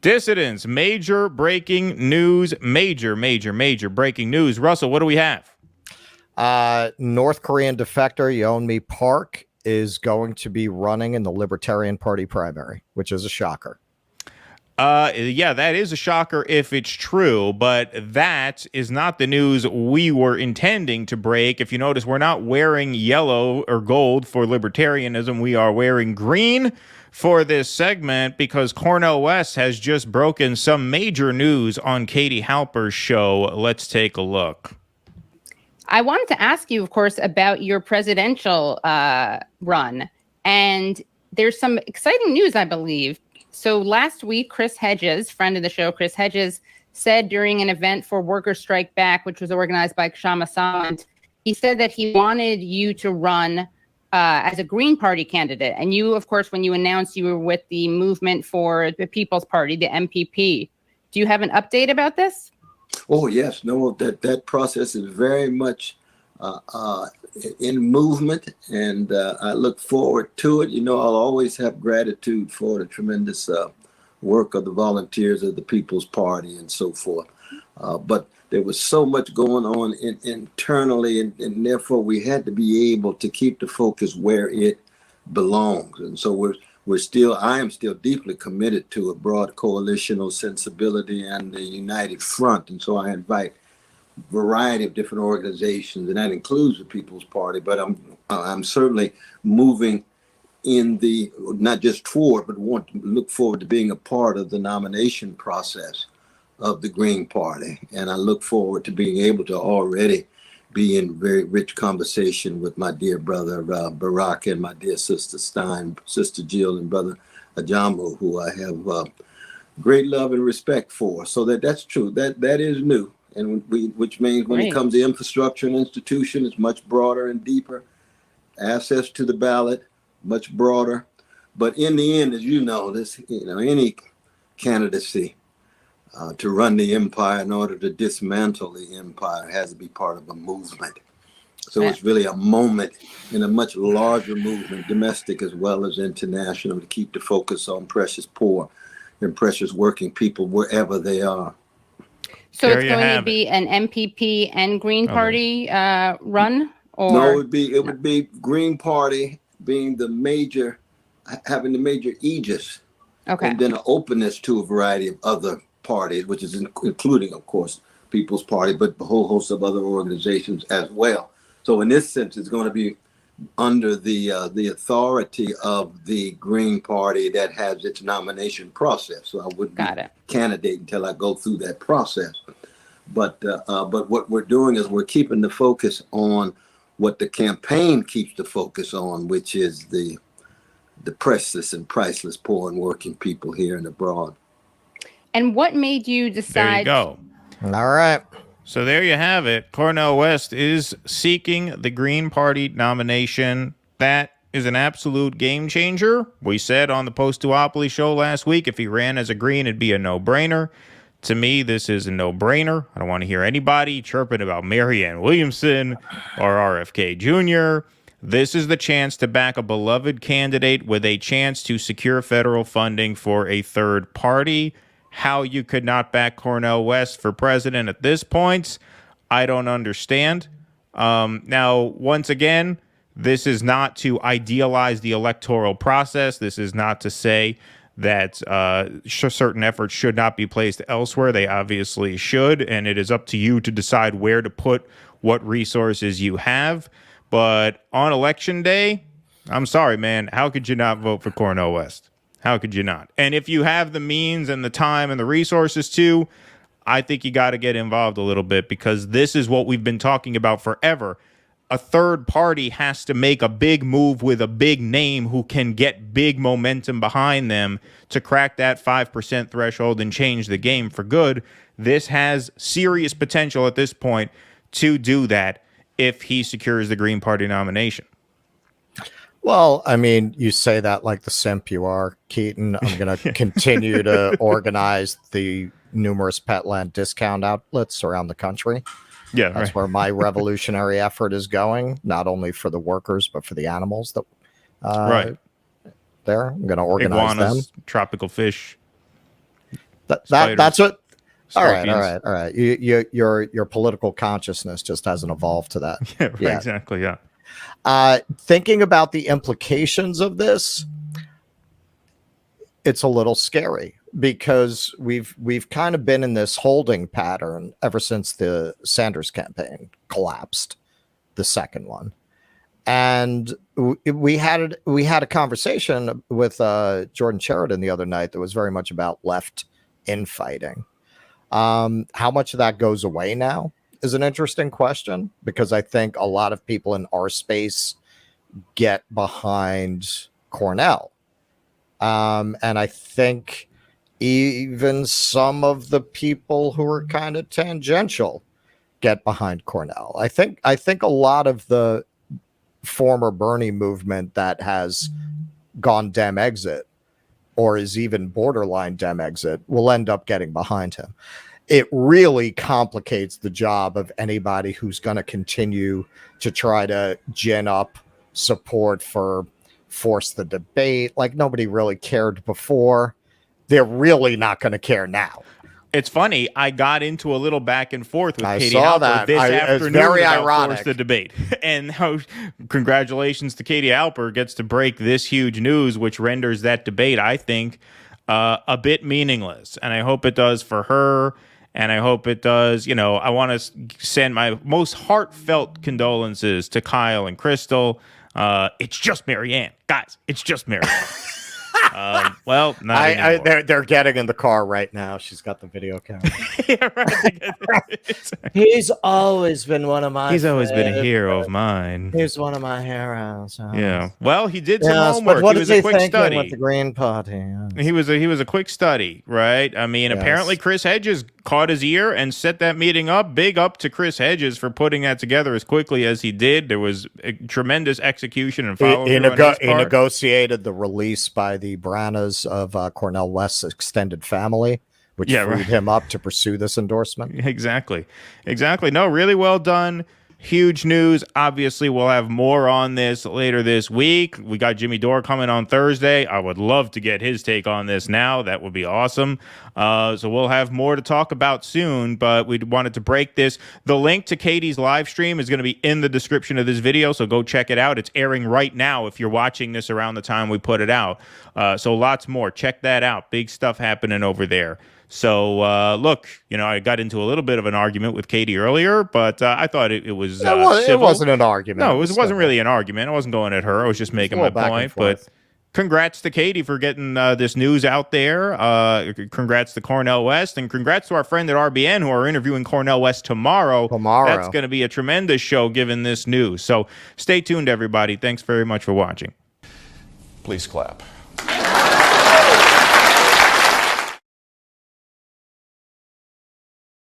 Dissidence, major breaking news, major breaking news. Russell, what do we have? North Korean defector Yeonmi Park is going to be running in the Libertarian Party primary, which is a shocker. Yeah, that is a shocker if it's true, but that is not the news we were intending to break. If you notice, we're not wearing yellow or gold for libertarianism. We are wearing green for this segment because Cornel West has just broken some major news on Katie Halper's show. Let's take a look. I wanted to ask you, of course, about your presidential run. And there's some exciting news, I believe. So last week, Chris Hedges, friend of the show, Chris Hedges, said during an event for Workers Strike Back, which was organized by Kshama Sawant, he said that he wanted you to run as a Green Party candidate. And you, of course, when you announced you were with the Movement for the People's Party, the MPP. Do you have an update about this? Oh, yes. No, that process is very much in movement, and I look forward to it. You know, I'll always have gratitude for the tremendous work of the volunteers of the People's Party and so forth. But there was so much going on internally, and therefore we had to be able to keep the focus where it belongs. And so I am still deeply committed to a broad coalitional sensibility and the united front. And so I invite a variety of different organizations, and that includes the People's Party. But I'm certainly moving in the, not just toward, but want to look forward to being a part of the nomination process of the Green Party. And I look forward to being able to already be in very rich conversation with my dear brother Barack and my dear sister Stein, sister Jill, and brother Ajamu, who I have great love and respect for. So that's true. That is new, and which means when it comes to infrastructure and institution, it's much broader and deeper. Access to the ballot, much broader. But in the end, as you know, any candidacy to run the empire in order to dismantle the empire has to be part of a movement. So it's really a moment in a much larger movement, domestic as well as international, to keep the focus on precious poor and precious working people wherever they are. So it's going to be an MPP and Green Party run? Or? No, it would be Green Party being having the major aegis. Okay. And then an openness to a variety of other parties, which is including, of course, People's Party, but a whole host of other organizations as well. So in this sense, it's going to be under the authority of the Green Party that has its nomination process. So I wouldn't be candidate until I go through that process. But what we're doing is we're keeping the focus on what the campaign keeps the focus on, which is the precious and priceless poor and working people here and abroad. And what made you decide? There you go. All right. So there you have it. Cornel West is seeking the Green Party nomination. That is an absolute game changer. We said on the Post-Duopoly show last week, if he ran as a Green, it'd be a no-brainer. To me, this is a no-brainer. I don't want to hear anybody chirping about Marianne Williamson or RFK Jr. This is the chance to back a beloved candidate with a chance to secure federal funding for a third party. How you could not back Cornel West for president at this point, I don't understand. Now, once again, this is not to idealize the electoral process. This is not to say that certain efforts should not be placed elsewhere. They obviously should, and it is up to you to decide where to put what resources you have. But on election day, I'm sorry, man, how could you not vote for Cornel West? How could you not? And if you have the means and the time and the resources to, I think you got to get involved a little bit, because this is what we've been talking about forever. A third party has to make a big move with a big name who can get big momentum behind them to crack that 5% threshold and change the game for good. This has serious potential at this point to do that if he secures the Green Party nomination. Well, I mean, you say that like the simp you are, Keaton. I'm going to continue to organize the numerous pet land discount outlets around the country. Yeah, that's where my revolutionary effort is going, not only for the workers, but for the animals that there. I'm going to organize iguanas, them. Tropical fish. That's what. Scorpions. All right. Your political consciousness just hasn't evolved to that. Yeah, right, exactly. Yeah. Thinking about the implications of this, it's a little scary because we've kind of been in this holding pattern ever since the Sanders campaign collapsed, the second one. And we had a conversation with Jordan Sheridan the other night that was very much about left infighting. How much of that goes away now is an interesting question, because I think a lot of people in our space get behind Cornel. And I think even some of the people who are kind of tangential get behind Cornel. I think a lot of the former Bernie movement that has gone Dem exit or is even borderline Dem exit will end up getting behind him. It really complicates the job of anybody who's going to continue to try to gin up support for force the debate. Like, nobody really cared before. They're really not going to care now. It's funny. I got into a little back and forth with Katie saw Halper that. this afternoon it's very about ironic. Force the Debate. And how congratulations to Katie Halper gets to break this huge news, which renders that debate, I think, a bit meaningless. And I hope it does for her. And I hope it does. You know, I want to send my most heartfelt condolences to Kyle and Crystal. It's just Marianne. Guys, it's just Marianne. Well, not anymore. They're getting in the car right now. She's got the video camera. Yeah, right. He's always been one of my. He's always been a hero of mine. He's one of my heroes. Yeah. Well, he did some homework. What he was a quick study with the Green Party. He was a quick study, right? I mean, apparently Chris Hedges caught his ear and set that meeting up. Big up to Chris Hedges for putting that together as quickly as he did. There was a tremendous execution and follow-through on his part. He negotiated the release by the Brannas of Cornel West's extended family, which freed him up to pursue this endorsement. Exactly. No, really well done. Huge news. Obviously, we'll have more on this later this week. We got Jimmy Dore coming on Thursday. I would love to get his take on this now. That would be awesome. So we'll have more to talk about soon, but we wanted to break this. The link to Katie's live stream is going to be in the description of this video, so go check it out. It's airing right now if you're watching this around the time we put it out. So lots more. Check that out. Big stuff happening over there. So, look, you know, I got into a little bit of an argument with Katie earlier, but I thought it was civil. It wasn't an argument. No, it wasn't really an argument. I wasn't going at her. I was just making my point. But congrats to Katie for getting this news out there. Congrats to Cornel West, and congrats to our friend at RBN who are interviewing Cornel West tomorrow. That's going to be a tremendous show given this news. So stay tuned, everybody. Thanks very much for watching. Please clap.